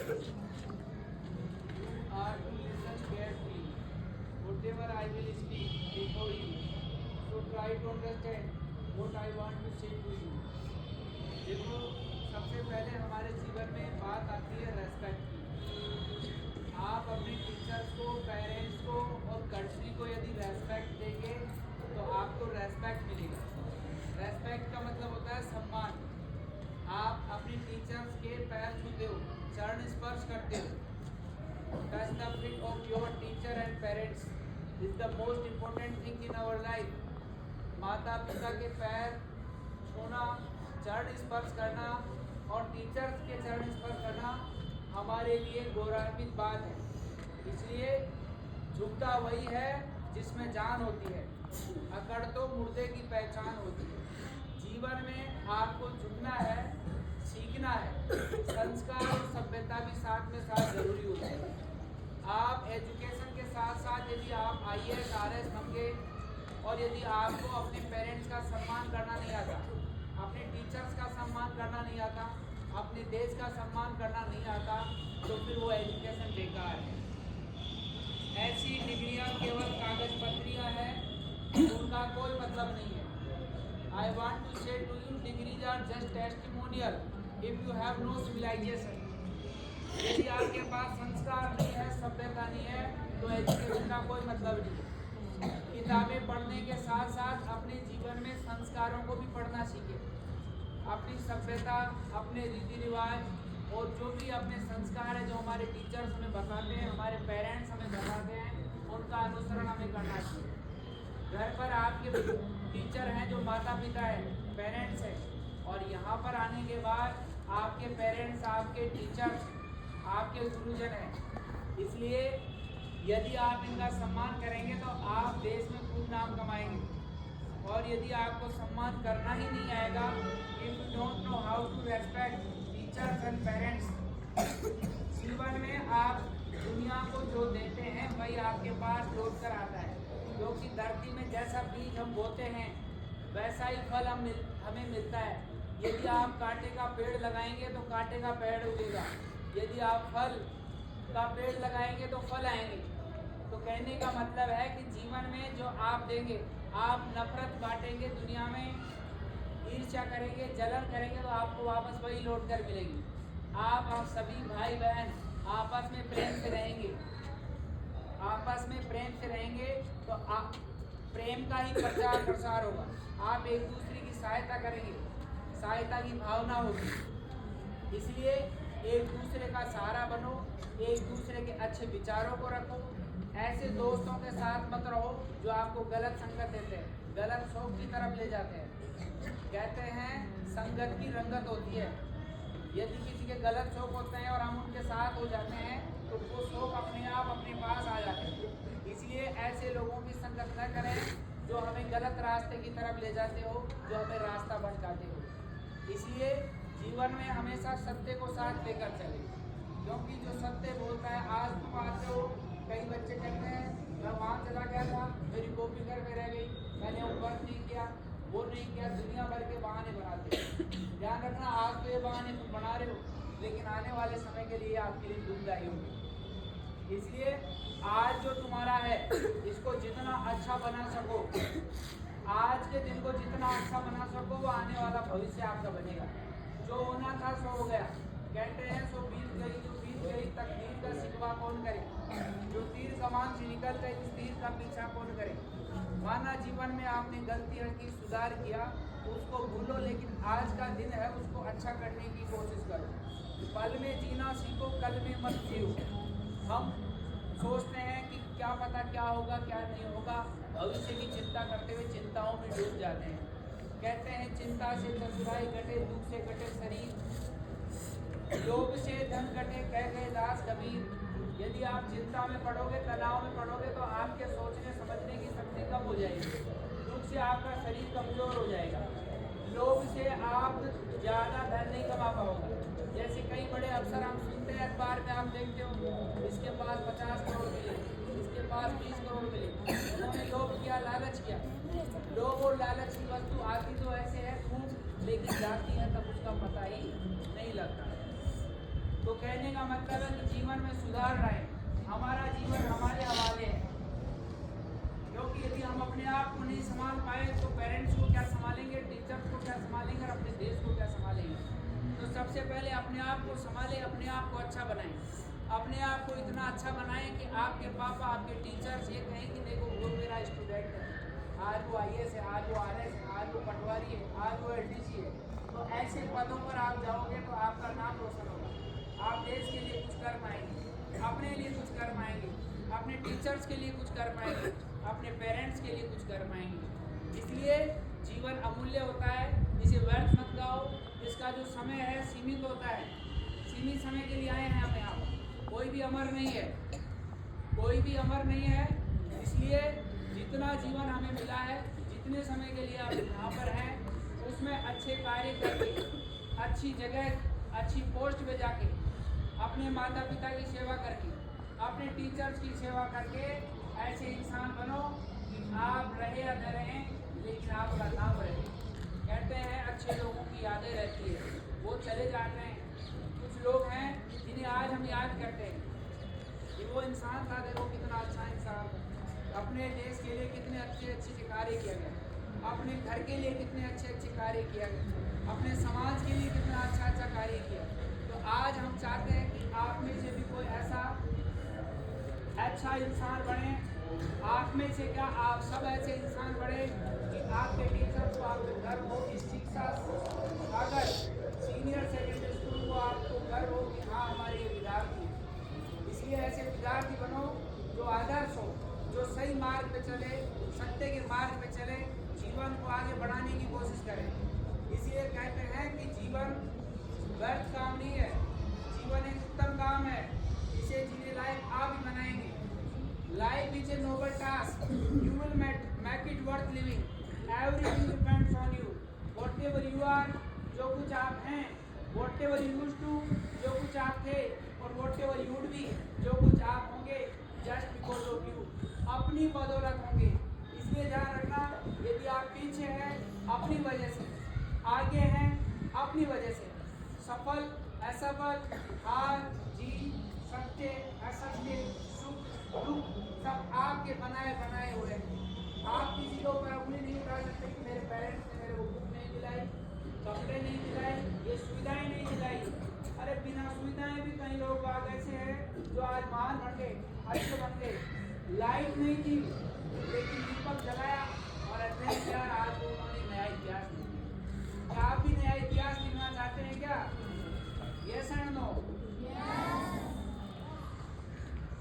are to listen carefully whatever I will speak before you. So try to understand what I want to say to you. देखो, सबसे पहले हमारे जीवन में बात आती है रेस्पेक्ट की। आप अपने टीचर्स को, पेरेंट्स को और कंट्री को यदि रेस्पेक्ट देंगे तो आपको रेस्पेक्ट मिलेगा। रेस्पेक्ट का मतलब होता है सम्मान। आप अपने टीचर्स के पैर छूते हो, चरण स्पर्श करते हो। Touch the feet of your teacher and parents is the most important thing in our life. माता पिता के पैर छूना, चरण स्पर्श करना और टीचर्स के चरण स्पर्श करना हमारे लिए गौरवान्वित बात है। इसलिए झुकता वही है जिसमें जान होती है, अकड़ तो मुर्दे की पहचान होती है। जीवन में आपको झुकना है, सीखना है। संस्कार और सभ्यता भी साथ में साथ जरूरी होती है। आप एजुकेशन के साथ साथ यदि आप IAS RS बन गए और यदि आपको अपने पेरेंट्स का सम्मान करना नहीं आता, अपने टीचर्स का सम्मान करना नहीं आता, अपने देश का सम्मान करना नहीं आता, तो फिर वो एजुकेशन बेकार है। ऐसी डिग्रियां केवल कागज पत्रियां हैं, उनका कोई मतलब नहीं है। I want to say to you, degrees are just testimonial if you have no civilization. यदि आपके पास संस्कार नहीं है, सभ्यता नहीं है, तो एजुकेशन का कोई मतलब नहीं। किताबें पढ़ने के साथ साथ अपने जीवन में संस्कारों को भी पढ़ना सीखें। अपनी सभ्यता, अपने रीति रिवाज और जो भी अपने संस्कार है, जो हमारे टीचर्स हमें बताते हैं, हमारे पेरेंट्स हमें बताते हैं, उनका अनुसरण हमें करना चाहिए। घर पर आपके टीचर हैं जो माता पिता हैं, पेरेंट्स हैं, और यहाँ पर आने के बाद आपके पेरेंट्स, आपके टीचर्स, आपके गुरुजन हैं। इसलिए यदि आप इनका सम्मान करेंगे तो आप देश में खूब नाम कमाएंगे। और यदि आपको सम्मान करना ही नहीं आएगा, if you don't know how to respect teachers and parents, जीवन में आप दुनिया को जो देते हैं वही आपके पास लौट कर आता है। क्योंकि धरती में जैसा बीज हम बोते हैं वैसा ही फल हमें मिलता है। यदि आप कांटे का पेड़ लगाएंगे तो कांटे का पेड़ उगेगा, यदि आप फल का पेड़ लगाएंगे तो फल आएंगे। तो कहने का मतलब है कि जीवन में जो आप देंगे, आप नफरत बांटेंगे दुनिया में, ईर्ष्या करेंगे, जलन करेंगे, तो आपको वापस वही लौट कर मिलेगी। आप सभी भाई बहन आपस में प्रेम से रहेंगे, आपस में प्रेम से रहेंगे तो प्रेम का ही प्रचार प्रसार होगा। आप एक दूसरे की सहायता करेंगे, सहायता की भावना होगी। इसलिए एक दूसरे का सहारा बनो, एक दूसरे के अच्छे विचारों को रखो। ऐसे दोस्तों के साथ मत रहो जो आपको गलत संगत देते हैं, गलत शौक की तरफ ले जाते हैं। कहते हैं संगत की रंगत होती है। यदि किसी के गलत शौक होते हैं और हम उनके साथ हो जाते हैं तो वो शौक अपने आप अपने पास आ जाते हैं। इसलिए ऐसे लोगों की संगत न करें जो हमें गलत रास्ते की तरफ ले जाते हो, जो हमें रास्ता भटकाते हो। इसलिए जीवन में हमेशा सत्य को साथ लेकर चले, क्योंकि जो सत्य बोलता है, आज तुम आते हो, कई बच्चे कहते हैं मैं वहाँ चला गया था, मेरी कॉपी घर में रह गई, मैंने वो वर्क नहीं किया, वो नहीं किया, दुनिया भर के बहाने बनाते हैं। ध्यान रखना, आज तो ये बहाने तुम बना रहे हो, लेकिन आने वाले समय के लिए आपके लिए दुखदायी होंगे। इसलिए आज जो तुम्हारा है इसको जितना अच्छा बना सको, आज के दिन को जितना अच्छा बना सको, वो आने वाला भविष्य आपका बनेगा। जो होना था सो हो गया। कहते हैं सो बीत गई जो बीत गई, तकदीर का शिकवा कौन करे। जो तीर कमान से निकल गई उस तीर का पीछा कौन करे। माना जीवन में आपने गलतियां की, सुधार किया, उसको भूलो, लेकिन आज का दिन है उसको अच्छा करने की कोशिश करो। पल में जीना सीखो, कल में मत जियो। हम सोचते हैं कि क्या पता क्या होगा क्या नहीं होगा, भविष्य की चिंता करते हुए चिंताओं में डूब जाते हैं। कहते हैं चिंता से चतुराई घटे, दुख से घटे शरीर, लोभ से धन घटे, कह गए दास कबीर। यदि आप चिंता में पड़ोगे, तनाव में पड़ोगे, तो आपके सोचने समझने की शक्ति कम हो जाएगी। दुख से आपका शरीर कमजोर हो जाएगा। लोभ से आप ज़्यादा धन नहीं कमा पाओगे। जैसे कई बड़े अफसर हम सुनते हैं, अखबार में आप देखते हो, इसके पास 50 करोड़ मिले, इसके पास 20 करोड़ मिले। उन्होंने लोभ किया, लालच किया। लोभ और लालच की वस्तु आती तो ऐसे है खूब, लेकिन जाती है तब उसका पता ही नहीं लगता। इसलिए लोभ और लालच की वस्तु आती तो ऐसे है खूब, लेकिन जाती है तब उसका पता ही नहीं लगता। इसलिए आज जो तुम्हारा है इसको जितना अच्छा बना सको, आज के दिन को जितना अच्छा बना सको, वो आने वाला भविष्य आपका बनेगा। जो होना था सो हो गया। कहते हैं संगत की रंगत होती है। तो कहने का मतलब है कि जीवन में सुधार लाए। हमारा जीवन हमारे हवाले है, क्योंकि यदि हम अपने आप को नहीं संभाल पाए तो पेरेंट्स को क्या संभालेंगे, टीचर्स को क्या संभालेंगे और अपने देश को क्या संभालेंगे। तो सबसे पहले अपने आप को संभालें, अपने आप को अच्छा बनाएं, अपने आप को इतना अच्छा बनाएं कि आपके पापा, आपके टीचर्स ये कहें कि देखो वो मेरा स्टूडेंट है, आज वो IAS है, आज वो RS है, आज वो पटवारी है, आज वो LDC है। तो ऐसे पदों पर आप जाओगे तो आपका नाम रोशन होगा, आप देश के लिए कुछ कर पाएंगे, अपने लिए कुछ कर पाएंगे, अपने टीचर्स के लिए कुछ कर पाएंगे, अपने पेरेंट्स के लिए कुछ कर पाएंगे। इसलिए जीवन अमूल्य होता है, इसे व्यर्थ मत गाओ। इसका जो समय है सीमित होता है, सीमित समय के लिए आए हैं हम यहाँ पर। कोई भी अमर नहीं है, कोई भी अमर नहीं है। इसलिए जितना जीवन हमें मिला है, जितने समय के लिए आप यहाँ पर हैं, उसमें अच्छे कार्य करके, अच्छी जगह, अच्छी पोस्ट पे जाके, अपने माता पिता की सेवा करके, अपने टीचर्स की सेवा करके ऐसे इंसान बनो कि आप रहे या न रहें लेकिन आपका नाम रहे। कहते हैं अच्छे लोगों की यादें रहती है, वो चले जाते हैं। कुछ लोग हैं जिन्हें आज हम याद करते हैं कि वो इंसान था, देखो कितना अच्छा इंसान, अपने देश के लिए कितने अच्छे अच्छे कार्य किया गया, अपने घर के लिए कितने अच्छे अच्छे कार्य किया गया, अपने समाज के लिए कितना अच्छा अच्छा कार्य किया। तो आज हम चाहते हैं कि आप में से भी कोई ऐसा अच्छा इंसान बने। आप में से क्या, आप सब ऐसे इंसान बने कि आपके टीचर्स को आपको गर्व हो, इस शिक्षा अगर सीनियर सेकेंडरी स्कूल को आपको गर्व हो कि हाँ हमारे ये विद्यार्थी हैं। इसलिए ऐसे विद्यार्थी बनो जो आदर्श हो, जो सही मार्ग पे चले, सत्य के मार्ग पे चले, जीवन को आगे बढ़ाने की कोशिश करें। इसलिए कहते हैं कि जीवन व्यर्थ काम नहीं है, जीवन एक उत्तम काम है, इसे जीने लायक आप ही बनाएंगे। Life is a noble task. You will make it worth living. Everything depends on you. Whatever you are, जो कुछ आप हैं, whatever you used to, जो कुछ आप थे, और whatever you would be, जो कुछ आप होंगे, just because of you, अपनी बदौलत होंगे। इसलिए ध्यान रखना, यदि आप पीछे हैं अपनी वजह से, आगे हैं अपनी वजह से, सफल असफल, हार जीत, सत्य असत्य, सुख दुख, सब आपके बनाए हुए हैं। आप किसी को ऊपर उंगली नहीं उठा सकते कि मेरे पेरेंट्स ने मेरे को बुक नहीं दिलाई, कपड़े नहीं दिलाए, ये सुविधाएं नहीं दिलाई। अरे बिना सुविधाएं भी कई लोग बाग ऐसे हैं जो आज महान बन गए, अच्छे बन गए। लाइट नहीं थी लेकिन दीपक जलाया और अध्ययन किया, आज उन्होंने नया इतिहास लिखा। क्या आप भी नया इतिहास लिखना चाहते हैं क्या? Yes and no?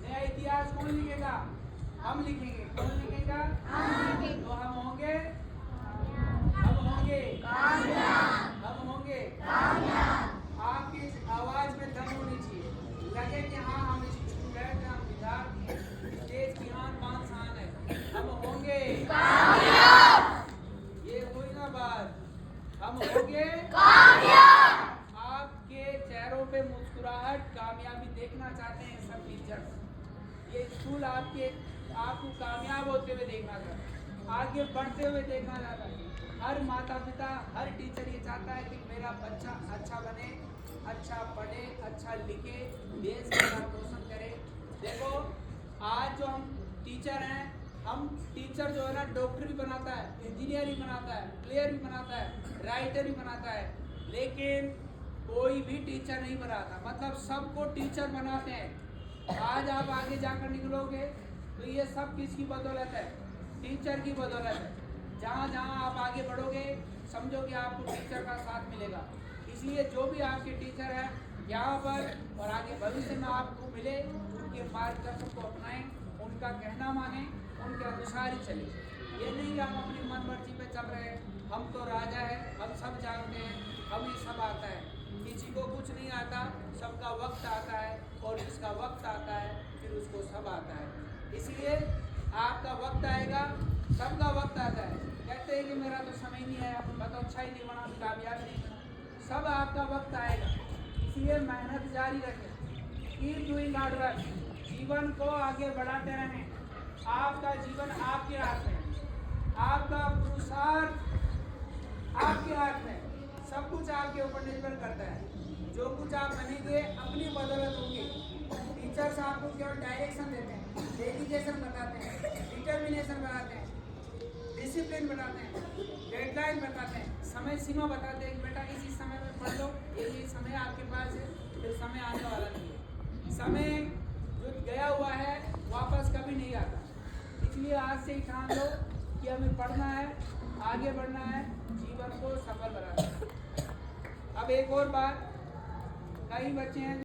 नया इतिहास कौन लिखेगा? हम लिखेंगे। कौन लिखेगा? तो हम होंगे कामयाब। हम होंगे कामयाब। आपकी आवाज में दम होनी चाहिए, लगे कि हाँ हम स्टूडेंट हैं, हम विद्यार्थी हैं, देश की आन बान शान है, हम होंगे कामयाब। ये हुई ना बात, हम होंगे कामयाब। आपके चेहरों पे मुस्कुराहट, कामयाबी देखना चाहते हैं सब टीचर्स। ये स्कूल आपको कामयाब होते हुए देखना चाहता है, आगे बढ़ते हुए देखना चाहता है। हर माता पिता, हर टीचर ये चाहता है कि मेरा बच्चा अच्छा बने, अच्छा पढ़े, अच्छा लिखे, देश का नाम रोशन करे। देखो आज जो हम टीचर हैं, हम टीचर जो है ना, डॉक्टर भी बनाता है, इंजीनियर भी बनाता है, प्लेयर भी बनाता है, राइटर भी बनाता है, लेकिन कोई भी टीचर नहीं बनाता। मतलब सबको टीचर बनाते हैं। आज आप आगे जाकर निकलोगे तो ये सब किसकी बदौलत है? टीचर की बदौलत है। जहाँ जहाँ आप आगे बढ़ोगे समझो कि आपको टीचर का साथ मिलेगा। इसलिए जो भी आपके टीचर हैं यहाँ पर और आगे भविष्य में आपको मिले, उनके मार्गदर्शन को अपनाएं, उनका कहना माने, उनके अनुसार ही चले। ये नहीं कि हम अपनी मन मर्जी पे चल रहे हैं, हम तो राजा है, हम सब जानते हैं, हमें सब आता है। किसी को कुछ नहीं आता, सबका वक्त आता है, और जिसका वक्त आता है फिर उसको सब आता है। इसलिए आपका वक्त आएगा, सबका वक्त आता है। कहते हैं कि मेरा तो समय नहीं आया, मैं तो अच्छा ही नहीं बना, कामयाब नहीं बना, सब आपका वक्त आएगा। इसलिए मेहनत जारी रखें, कीप डूइंग हार्ड वर्क, जीवन को आगे बढ़ाते रहें। आपका जीवन आपके हाथ में, आपका पुरुषार्थ आपके हाथ में, सब कुछ आपके ऊपर निर्भर करता है। जो कुछ आप बनेंगे अपनी बदौलत होंगे। टीचर्स आपको केवल डायरेक्शन देते हैं, डेडिकेशन बताते हैं, डिटर्मिनेशन बताते हैं, डिसिप्लिन बताते हैं, डेडलाइन बताते हैं, समय सीमा बताते हैं कि बेटा इसी समय में पढ़ लो, ये समय आपके पास है, फिर समय आने वाला नहीं है। समय जो गया हुआ है वापस कभी नहीं आता, इसलिए आज से ही ठान लो कि हमें पढ़ना है, आगे बढ़ना है, जीवन को सफल बनाना है। अब एक और बात, कई बच्चे हैं